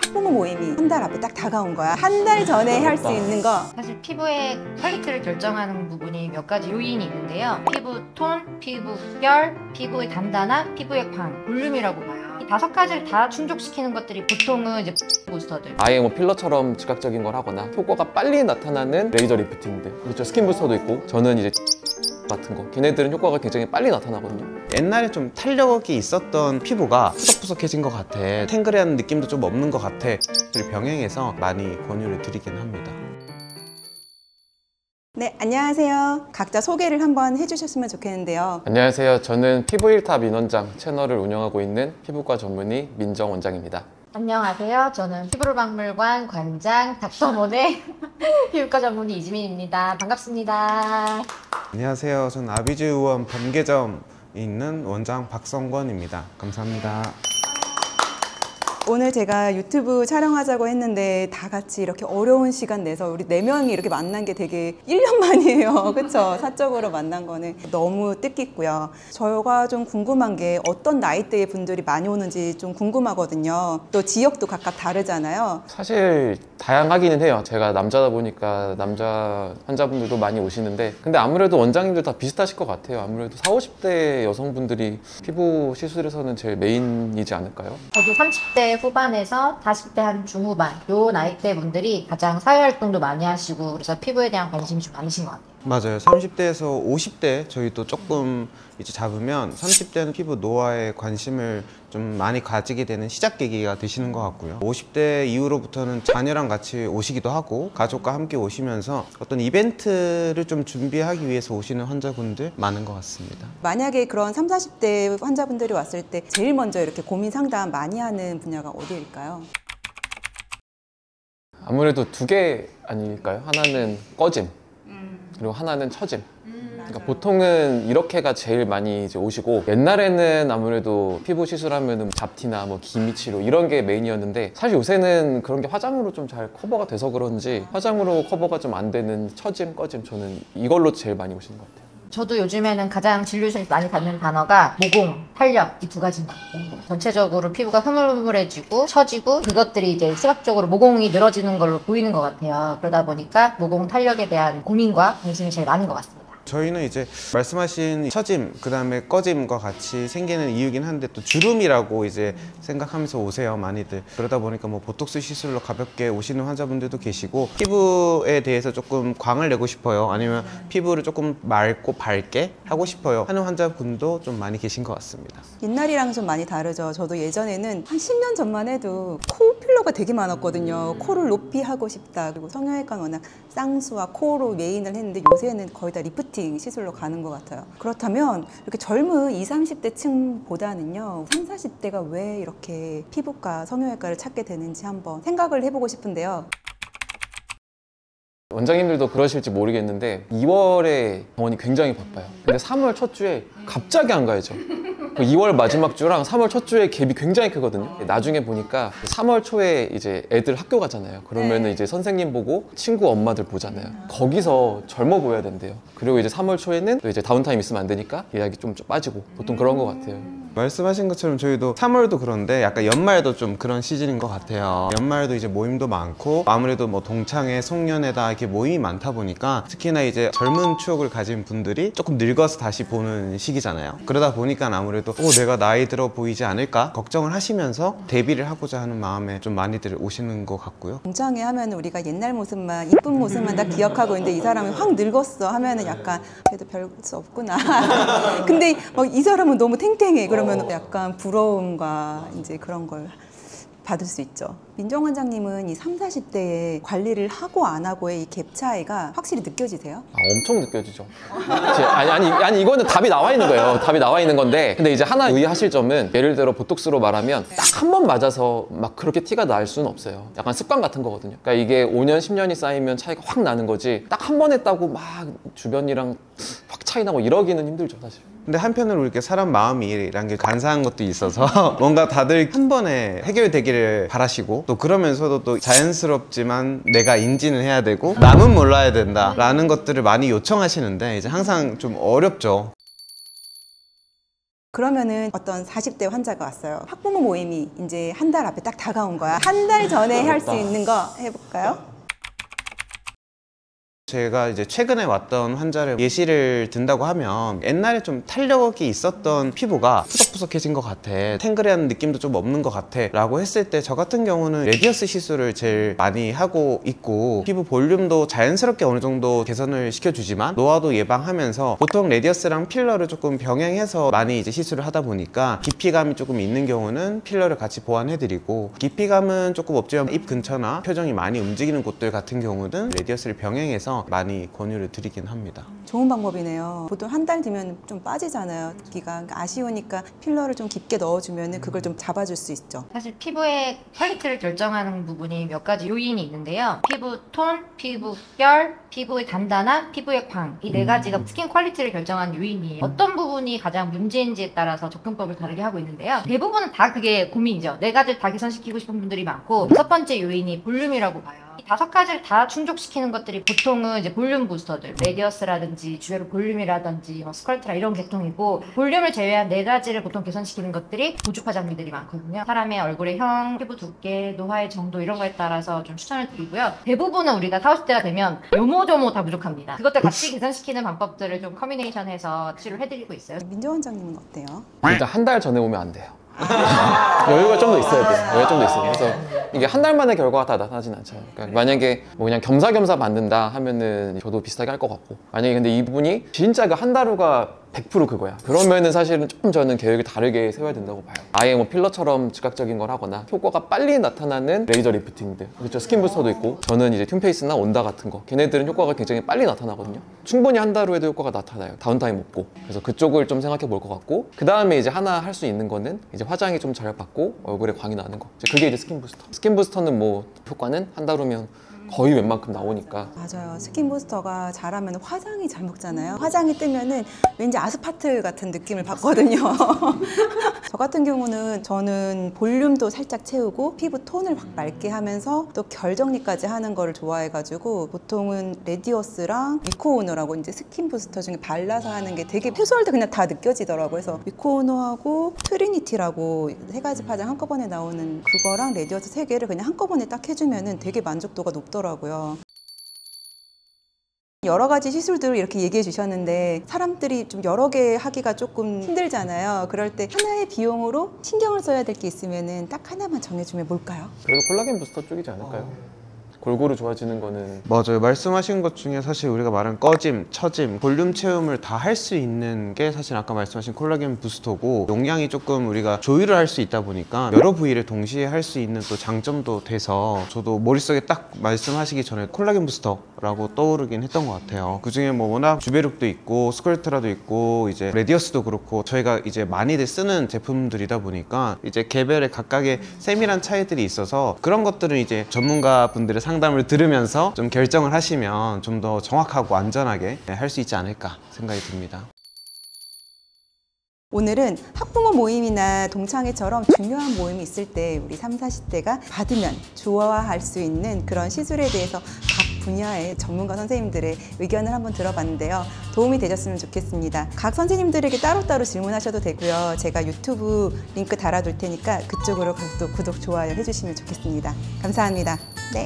학부모 모임이 한 달 앞에 딱 다가온 거야. 한 달 전에 할 수 있는 거. 사실 피부의 퀄리티를 결정하는 부분이 몇 가지 요인이 있는데요. 피부 톤, 피부 결, 피부의 단단함, 피부의 광, 볼륨이라고 봐요. 이 5가지를 다 충족시키는 것들이 보통은 이제 부스터들. 아예 뭐 필러처럼 즉각적인 걸 하거나 효과가 빨리 나타나는 레이저 리프팅들, 그렇죠. 스킨 부스터도 있고, 저는 이제 같은 거, 걔네들은 효과가 굉장히 빨리 나타나거든요. 옛날에 좀 탄력이 있었던 피부가 푸석푸석해진 것 같아, 탱글한 느낌도 좀 없는 것 같아. 를 병행해서 많이 권유를 드리긴 합니다. 네, 안녕하세요. 각자 소개를 한번 해주셨으면 좋겠는데요. 안녕하세요. 저는 피부1탑 민원장 채널을 운영하고 있는 피부과 전문의 민정 원장입니다. 안녕하세요. 저는 피부로박물관 관장 닥터몬의 피부과 전문의 이지민입니다. 반갑습니다. 안녕하세요. 저는 아비주 의원 범계점에 있는 원장 박성권입니다. 감사합니다. 오늘 제가 유튜브 촬영하자고 했는데 다 같이 이렇게 어려운 시간 내서 우리 4명이 이렇게 만난 게 되게 1년 만이에요. 그쵸? 사적으로 만난 거는 너무 뜻깊고요. 저가 좀 궁금한 게 어떤 나이대의 분들이 많이 오는지 좀 궁금하거든요. 또 지역도 각각 다르잖아요. 사실 다양하기는 해요. 제가 남자다 보니까 남자 환자분들도 많이 오시는데, 근데 아무래도 원장님들 다 비슷하실 것 같아요. 아무래도 40, 50대 여성분들이 피부 시술에서는 제일 메인이지 않을까요? 저도 30대 후반에서 40대 한 중후반 요 나이대 분들이 가장 사회활동도 많이 하시고 그래서 피부에 대한 관심이 좀 많으신 것 같아요. 맞아요. 30대에서 50대 저희도 조금 이제 잡으면 30대는 피부 노화에 관심을 좀 많이 가지게 되는 시작 계기가 되시는 것 같고요. 50대 이후로부터는 자녀랑 같이 오시기도 하고 가족과 함께 오시면서 어떤 이벤트를 좀 준비하기 위해서 오시는 환자분들 많은 것 같습니다. 만약에 그런 30, 40대 환자분들이 왔을 때 제일 먼저 이렇게 고민 상담 많이 하는 분야가 어디일까요? 아무래도 2개 아닐까요? 하나는 꺼짐, 그리고 하나는 처짐. 그러니까 보통은 이렇게가 제일 많이 이제 오시고, 옛날에는 아무래도 피부 시술하면은 잡티나 뭐 기미 치료 이런 게 메인이었는데, 사실 요새는 그런 게 화장으로 좀 잘 커버가 돼서 그런지 화장으로 커버가 좀 안 되는 처짐, 꺼짐, 저는 이걸로 제일 많이 오시는 것 같아요. 저도 요즘에는 가장 진료실에서 많이 받는 단어가 모공, 탄력 이 2가지인 것 같아요. 전체적으로 피부가 흐물흐물해지고 처지고 그것들이 이제 시각적으로 모공이 늘어지는 걸로 보이는 것 같아요. 그러다 보니까 모공 탄력에 대한 고민과 관심이 제일 많은 것 같습니다. 저희는 이제 말씀하신 처짐, 그 다음에 꺼짐과 같이 생기는 이유긴 한데 또 주름이라고 이제 생각하면서 오세요, 많이들. 그러다 보니까 뭐 보톡스 시술로 가볍게 오시는 환자분들도 계시고, 피부에 대해서 조금 광을 내고 싶어요, 아니면 피부를 조금 맑고 밝게 하고 싶어요 하는 환자분도 좀 많이 계신 것 같습니다. 옛날이랑 좀 많이 다르죠. 저도 예전에는 한 10년 전만 해도 코 필러가 되게 많았거든요. 코를 높이 하고 싶다. 그리고 성형외과는 워낙 쌍수와 코로 메인을 했는데 요새는 거의 다 리프팅 시술로 가는 것 같아요. 그렇다면 이렇게 젊은 20, 30대 층보다는요 30, 40대가 왜 이렇게 피부과, 성형외과를 찾게 되는지 한번 생각을 해보고 싶은데요. 원장님들도 그러실지 모르겠는데 2월에 병원이 굉장히 바빠요. 근데 3월 첫 주에 갑자기 안 가야죠. 2월 마지막 주랑 3월 첫 주에 갭이 굉장히 크거든요. 나중에 보니까 3월 초에 이제 애들 학교 가잖아요. 그러면은 이제 선생님 보고 친구 엄마들 보잖아요. 거기서 젊어 보여야 된대요. 그리고 이제 3월 초에는 또 이제 다운타임 있으면 안 되니까 예약이 좀 빠지고 보통 그런 것 같아요. 말씀하신 것처럼 저희도 3월도 그런데 약간 연말도 좀 그런 시즌인 것 같아요. 연말도 이제 모임도 많고, 아무래도 뭐 동창회, 송년회다 이렇게 모임이 많다 보니까 특히나 이제 젊은 추억을 가진 분들이 조금 늙어서 다시 보는 시기잖아요. 그러다 보니까 아무래도 내가 나이 들어 보이지 않을까 걱정을 하시면서 대비를 하고자 하는 마음에 좀 많이들 오시는 것 같고요. 공장에 하면 우리가 옛날 모습만, 이쁜 모습만 다 기억하고 있는데 이 사람이 확 늙었어 하면은 약간 그래도 별 수 없구나. 근데 막 이 사람은 너무 탱탱해. 그러면 약간 부러움과 이제 그런 걸 받을 수 있죠. 민정 원장님은 이 30, 40대에 관리를 하고 안 하고의 이 갭 차이가 확실히 느껴지세요? 엄청 느껴지죠. 아니 이거는 답이 나와 있는 거예요. 답이 나와 있는 건데, 근데 이제 하나 유의하실 점은, 예를 들어 보톡스로 말하면 딱 한 번 맞아서 막 그렇게 티가 날 수는 없어요. 약간 습관 같은 거거든요. 그러니까 이게 5년, 10년이 쌓이면 차이가 확 나는 거지, 딱 한 번 했다고 막 주변이랑 확 차이 나고 이러기는 힘들죠, 사실. 근데 한편으로 이렇게 사람 마음이란 게 간사한 것도 있어서 뭔가 다들 한 번에 해결되기를 바라시고, 또 그러면서도 또 자연스럽지만 내가 인지는 해야 되고 남은 몰라야 된다 라는 것들을 많이 요청하시는데 이제 항상 좀 어렵죠. 그러면은 어떤 40대 환자가 왔어요. 학부모 모임이 이제 한 달 앞에 딱 다가온 거야. 한 달 전에 할 수 있는 거 해볼까요? 제가 이제 최근에 왔던 환자를 예시를 든다고 하면 옛날에 좀 탄력이 있었던 피부가 푸석푸석해진 것 같아, 탱글한 느낌도 좀 없는 것 같아 라고 했을 때 저 같은 경우는 레디어스 시술을 제일 많이 하고 있고, 피부 볼륨도 자연스럽게 어느 정도 개선을 시켜주지만 노화도 예방하면서, 보통 레디어스랑 필러를 조금 병행해서 많이 이제 시술을 하다 보니까 기피감이 조금 있는 경우는 필러를 같이 보완해드리고, 기피감은 조금 없지만 입 근처나 표정이 많이 움직이는 곳들 같은 경우는 레디어스를 병행해서 많이 권유를 드리긴 합니다. 좋은 방법이네요. 보통 한 달 뒤면 좀 빠지잖아요, 붓기가. 그러니까 아쉬우니까 필러를 좀 깊게 넣어주면 그걸 좀 잡아줄 수 있죠. 사실 피부의 퀄리티를 결정하는 부분이 몇 가지 요인이 있는데요. 피부 톤, 피부 결, 피부의 단단함, 피부의 광. 이 네 가지가 스킨 퀄리티를 결정하는 요인이에요. 어떤 부분이 가장 문제인지에 따라서 접근법을 다르게 하고 있는데요. 대부분은 다 그게 고민이죠. 네 가지를 다 개선시키고 싶은 분들이 많고, 첫 번째 요인이 볼륨이라고 봐요. 이 5가지를 다 충족시키는 것들이 보통은 이제 볼륨 부스터들, 레디어스라든지 주요로 볼륨이라든지 스컬트라 이런 계통이고, 볼륨을 제외한 4가지를 보통 개선시키는 것들이 보조 화장미들이 많거든요. 사람의 얼굴의 형, 피부 두께, 노화의 정도 이런 거에 따라서 좀 추천을 드리고요. 대부분은 우리가 40, 50대가 되면 요모조모 다 부족합니다. 그것들 같이 개선시키는 방법들을 좀 커뮤니케이션해서 치료를 해드리고 있어요. 민정 원장님은 어때요? 일단 한 달 전에 오면 안 돼요. 여유가 좀 더 있어야 돼요. 여유가 좀 더 있어요. 그래서 이게 한 달 만에 결과가 다 나타나진 않죠. 그러니까 만약에 뭐 그냥 겸사겸사 만든다 하면은 저도 비슷하게 할 것 같고, 만약에 근데 이분이 진짜 그 한 달 후가 100% 그거야. 그러면은 사실은 조금 저는 계획을 다르게 세워야 된다고 봐요. 아예 뭐 필러처럼 즉각적인 걸 하거나 효과가 빨리 나타나는 레이저 리프팅들, 그렇죠. 스킨 부스터도 있고, 저는 이제 튠페이스나 온다 같은 거, 걔네들은 효과가 굉장히 빨리 나타나거든요. 충분히 한 달 후에도 효과가 나타나요. 다운타임 없고. 그래서 그쪽을 좀 생각해 볼 것 같고, 그 다음에 이제 하나 할 수 있는 거는 이제 화장이 좀 잘 받고 얼굴에 광이 나는 거, 그게 이제 스킨 부스터. 스킨 부스터는 뭐 효과는 한 달 후면 거의 웬만큼 나오니까. 맞아요. 스킨 부스터가 잘하면 화장이 잘 먹잖아요. 화장이 뜨면은 왠지 아스파트 같은 느낌을 받거든요. 저 같은 경우는 저는 볼륨도 살짝 채우고 피부 톤을 확 맑게 하면서 또 결 정리까지 하는 거를 좋아해가지고, 보통은 레디어스랑 위코오너라고 이제 스킨 부스터 중에 발라서 하는 게 되게 피부할 때 그냥 다 느껴지더라고요. 그래서 위코오너하고 트리니티라고 3가지 파장 한꺼번에 나오는 그거랑 레디어스 3개를 그냥 한꺼번에 딱 해주면은 되게 만족도가 높더라고요. 여러 가지 시술들을 이렇게 얘기해 주셨는데, 사람들이 좀 여러 개 하기가 조금 힘들잖아요. 그럴 때 하나의 비용으로 신경을 써야 될 게 있으면은 딱 하나만 정해주면 뭘까요? 그래도 콜라겐 부스터 쪽이지 않을까요? 골고루 좋아지는 거는. 맞아요. 말씀하신 것 중에 사실 우리가 말한 꺼짐, 처짐, 볼륨 채움을 다 할 수 있는 게 사실 아까 말씀하신 콜라겐 부스터고, 용량이 조금 우리가 조율을 할 수 있다 보니까 여러 부위를 동시에 할 수 있는 또 장점도 돼서, 저도 머릿속에 딱 말씀하시기 전에 콜라겐 부스터라고 떠오르긴 했던 것 같아요. 그 중에 뭐 워낙 주베룩도 있고 스컬트라도 있고 이제 레디어스도 그렇고, 저희가 이제 많이들 쓰는 제품들이다 보니까 이제 개별의 각각의 세밀한 차이들이 있어서, 그런 것들은 이제 전문가 분들의 상담을 들으면서 좀 결정을 하시면 좀 더 정확하고 안전하게 할 수 있지 않을까 생각이 듭니다. 오늘은 학부모 모임이나 동창회처럼 중요한 모임이 있을 때 우리 30, 40대가 받으면 좋아할 수 있는 그런 시술에 대해서 각 분야의 전문가 선생님들의 의견을 한번 들어봤는데요. 도움이 되셨으면 좋겠습니다. 각 선생님들에게 따로따로 질문하셔도 되고요. 제가 유튜브 링크 달아둘 테니까 그쪽으로 또 구독, 좋아요 해주시면 좋겠습니다. 감사합니다. 네.